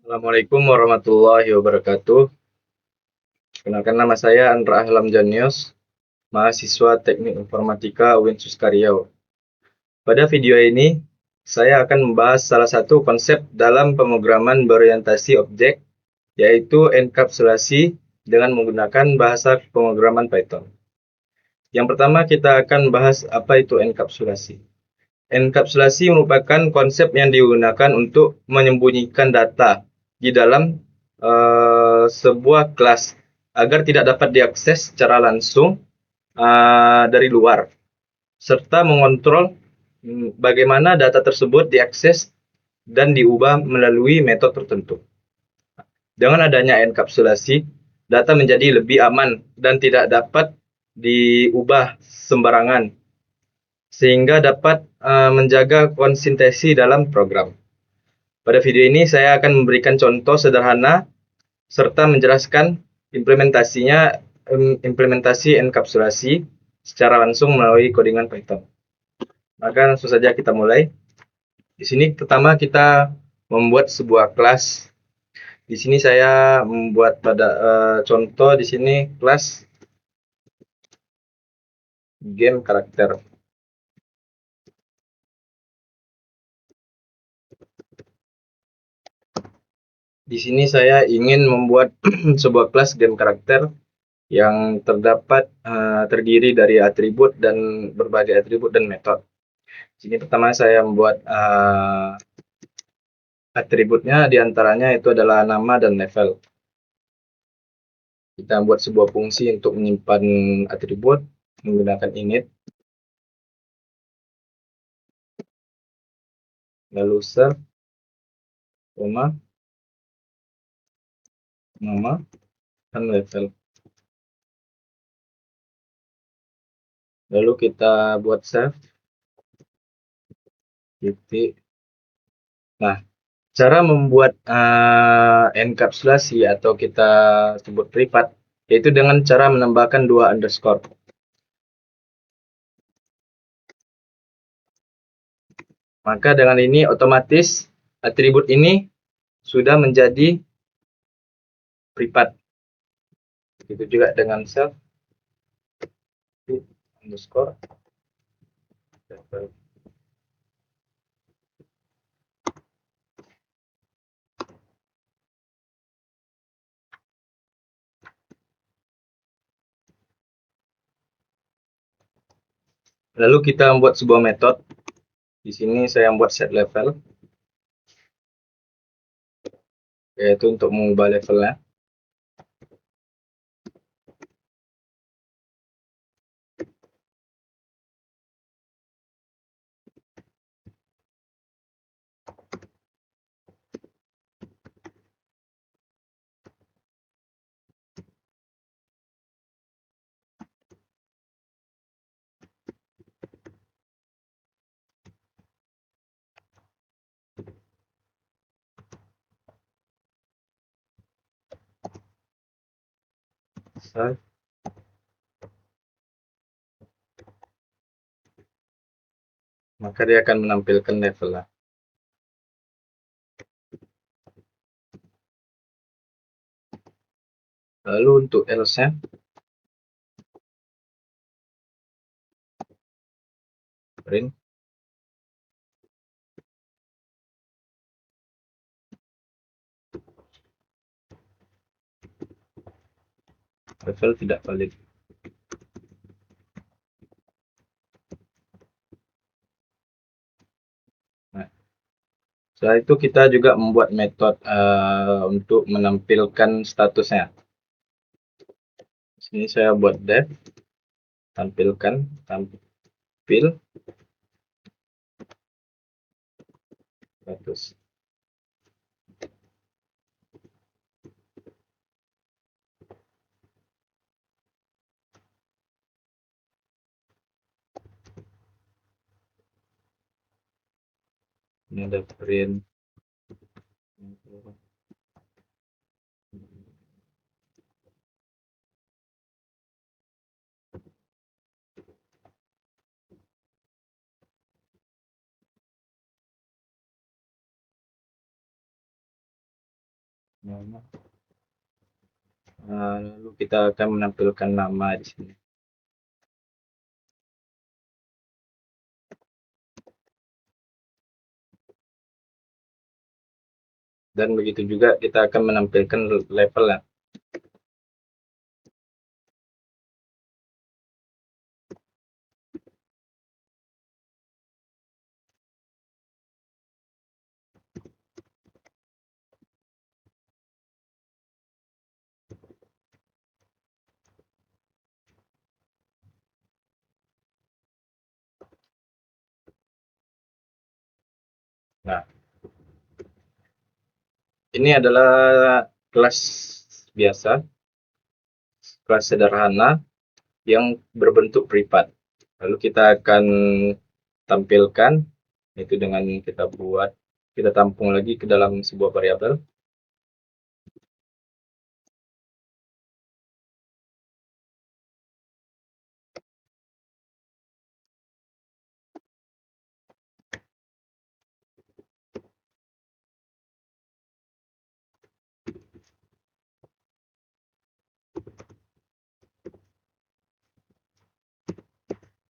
Assalamualaikum warahmatullahi wabarakatuh. Kenalkan nama saya Andra Ahlam Janius, mahasiswa Teknik Informatika UIN Suskaryau. Pada video ini, saya akan membahas salah satu konsep dalam pemrograman berorientasi objek, yaitu enkapsulasi dengan menggunakan bahasa pemrograman Python. Yang pertama, kita akan bahas apa itu enkapsulasi. Enkapsulasi merupakan konsep yang digunakan untuk menyembunyikan data di dalam sebuah kelas agar tidak dapat diakses secara langsung dari luar, serta mengontrol bagaimana data tersebut diakses dan diubah melalui metode tertentu. Dengan adanya enkapsulasi, data menjadi lebih aman dan tidak dapat diubah sembarangan, sehingga dapat menjaga konsistensi dalam program. Pada video ini saya akan memberikan contoh sederhana serta menjelaskan implementasi enkapsulasi secara langsung melalui codingan Python. Maka langsung saja kita mulai. Di sini pertama kita membuat sebuah kelas. Di sini saya membuat pada contoh di sini kelas game karakter. Di sini saya ingin membuat sebuah kelas game karakter yang terdiri dari atribut dan berbagai atribut dan metode. Sini pertama saya membuat atributnya, diantaranya itu adalah nama dan level. Kita buat sebuah fungsi untuk menyimpan atribut menggunakan init, lalu serve, nama, dan level. Lalu kita buat save, titik. Nah, cara membuat enkapsulasi atau kita sebut privat, yaitu dengan cara menambahkan 2 underscore. Maka dengan ini otomatis atribut ini sudah menjadi privat. Begitu juga dengan self underscore level. Lalu kita membuat sebuah metode. Di sini saya membuat set level, yaitu untuk mengubah levelnya. Save. Maka dia akan menampilkan levelnya. Lalu untuk else-nya, print level tidak valid. Nah, setelah itu kita juga membuat metode untuk menampilkan statusnya. Di sini saya buat def, tampil status. Ini ada print Lalu kita akan menampilkan nama di sini. Dan begitu juga kita akan menampilkan levelnya. Nah, ini adalah kelas biasa, kelas sederhana yang berbentuk privat. Lalu kita akan tampilkan itu dengan kita tampung lagi ke dalam sebuah variabel.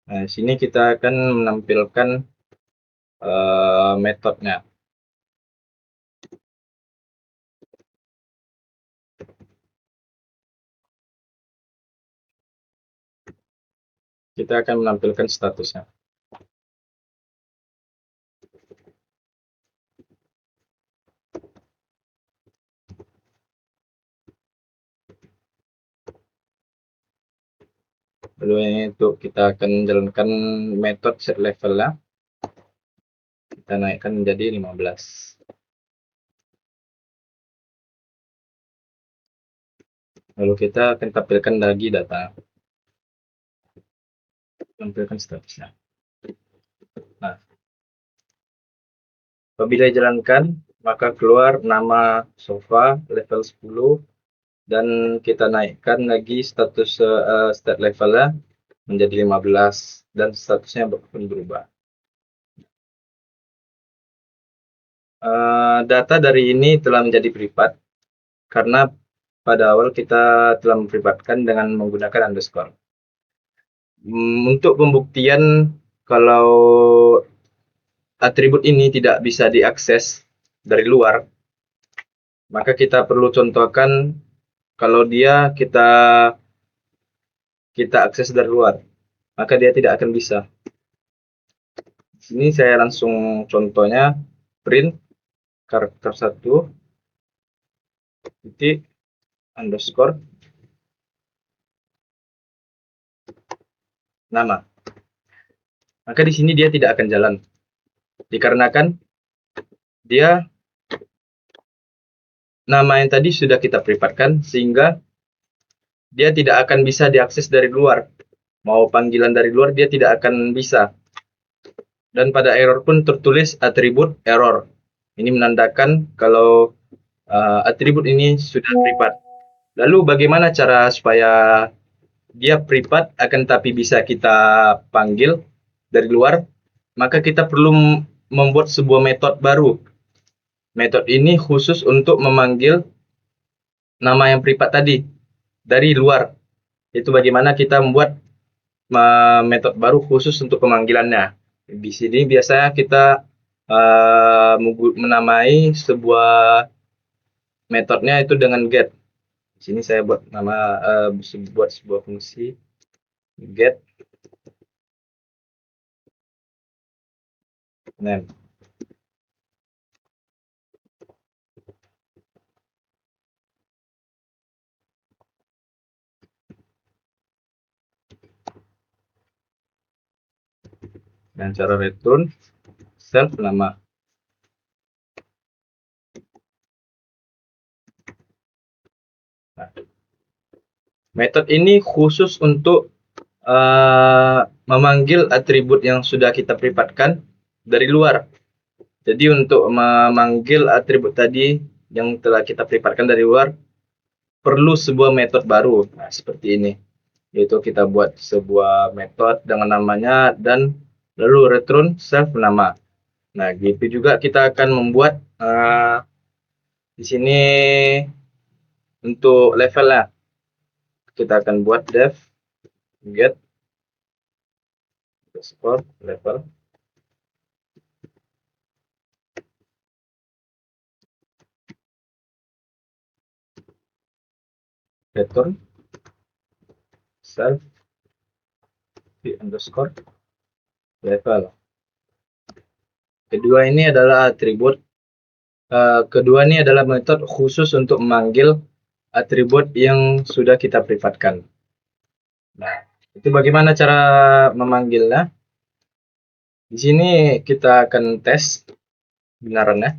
Nah, di sini kita akan menampilkan metodenya. Kita akan menampilkan statusnya. Lalu itu kita akan jalankan metode set levelnya. Kita naikkan menjadi 15. Lalu kita akan tampilkan lagi data. Tampilkan statusnya. Nah, apabila dijalankan, maka keluar nama sofa level 10 dan kita naikkan lagi status stat levelnya menjadi 15 dan statusnya pun berubah. Data dari ini telah menjadi privat karena pada awal kita telah memprivatkan dengan menggunakan underscore. Untuk pembuktian kalau atribut ini tidak bisa diakses dari luar, maka kita perlu contohkan kalau dia kita akses dari luar, maka dia tidak akan bisa. Di sini saya langsung contohnya print karakter 1 titik underscore nama. Maka di sini dia tidak akan jalan dikarenakan dia nama yang tadi sudah kita privatkan sehingga dia tidak akan bisa diakses dari luar. Mau panggilan dari luar dia tidak akan bisa. Dan pada error pun tertulis atribut error. Ini menandakan kalau atribut ini sudah privat. Lalu bagaimana cara supaya dia privat akan tapi bisa kita panggil dari luar? Maka kita perlu membuat sebuah metode baru. Metode ini khusus untuk memanggil nama yang privat tadi dari luar. Itu bagaimana kita membuat metode baru khusus untuk pemanggilannya. Di sini biasanya kita menamai sebuah metodenya itu dengan get. Di sini saya buat sebuah fungsi get name. Dan cara return self nama. Nah, metode ini khusus untuk memanggil atribut yang sudah kita privatkan dari luar. Jadi untuk memanggil atribut tadi yang telah kita privatkan dari luar perlu sebuah metode baru. Nah, seperti ini. Yaitu kita buat sebuah metode dengan namanya dan lalu return self nama. Nah, gitu juga kita akan membuat Di sini untuk levelnya kita akan buat def get underscore level return self underscore level. Kedua ini adalah atribut. Kedua ini adalah metode khusus untuk memanggil atribut yang sudah kita privatkan. Nah, itu bagaimana cara memanggilnya? Di sini kita akan tes kebenarannya.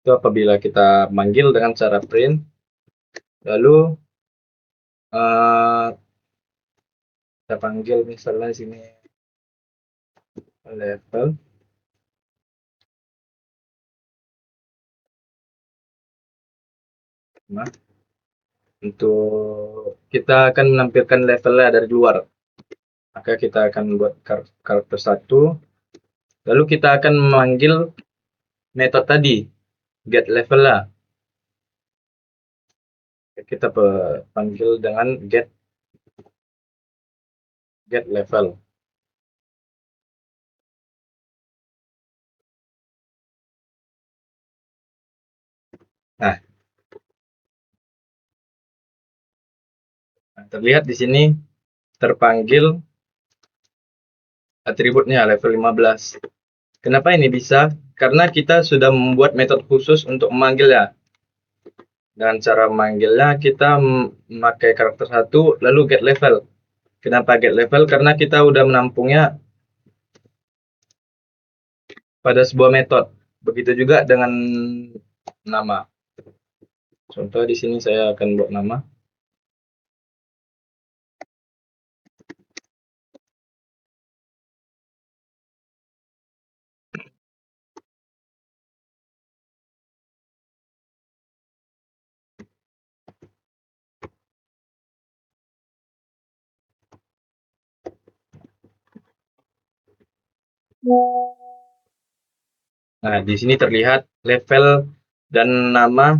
Itu apabila kita manggil dengan cara print, lalu kita panggil misalnya di sini level. Nah, untuk kita akan menampilkan levelnya dari luar, maka kita akan buat karakter 1, lalu kita akan memanggil metode tadi get level lah. Kita panggil dengan get level. Nah, terlihat di sini terpanggil atributnya level 15. Kenapa ini bisa? Karena kita sudah membuat metode khusus untuk memanggilnya. Dengan cara memanggilnya kita memakai karakter 1 lalu get level. Kenapa get level? Karena kita udah menampungnya pada sebuah metode. Begitu juga dengan nama. Contoh di sini saya akan buat nama. Nah, di sini terlihat level dan nama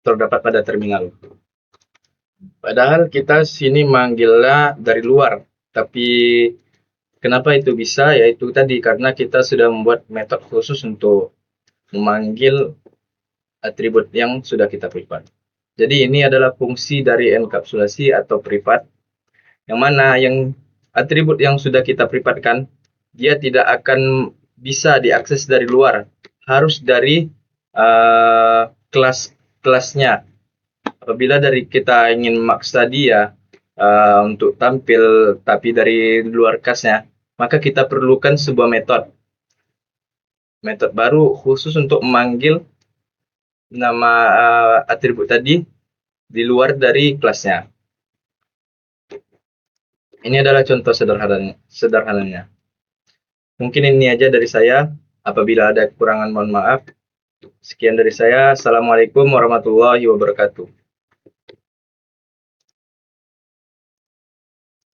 terdapat pada terminal. Padahal kita sini manggilnya dari luar, tapi kenapa itu bisa? Yaitu tadi karena kita sudah membuat metode khusus untuk memanggil atribut yang sudah kita privat. Jadi ini adalah fungsi dari enkapsulasi atau privat, yang mana yang atribut yang sudah kita privatkan, dia tidak akan bisa diakses dari luar, harus dari kelasnya. Apabila dari kita ingin memaksa dia untuk tampil tapi dari luar kelasnya, maka kita perlukan sebuah metode baru khusus untuk memanggil nama atribut tadi di luar dari kelasnya. Ini adalah contoh sederhananya. Mungkin ini aja dari saya. Apabila ada kekurangan mohon maaf. Sekian dari saya. Assalamualaikum warahmatullahi wabarakatuh.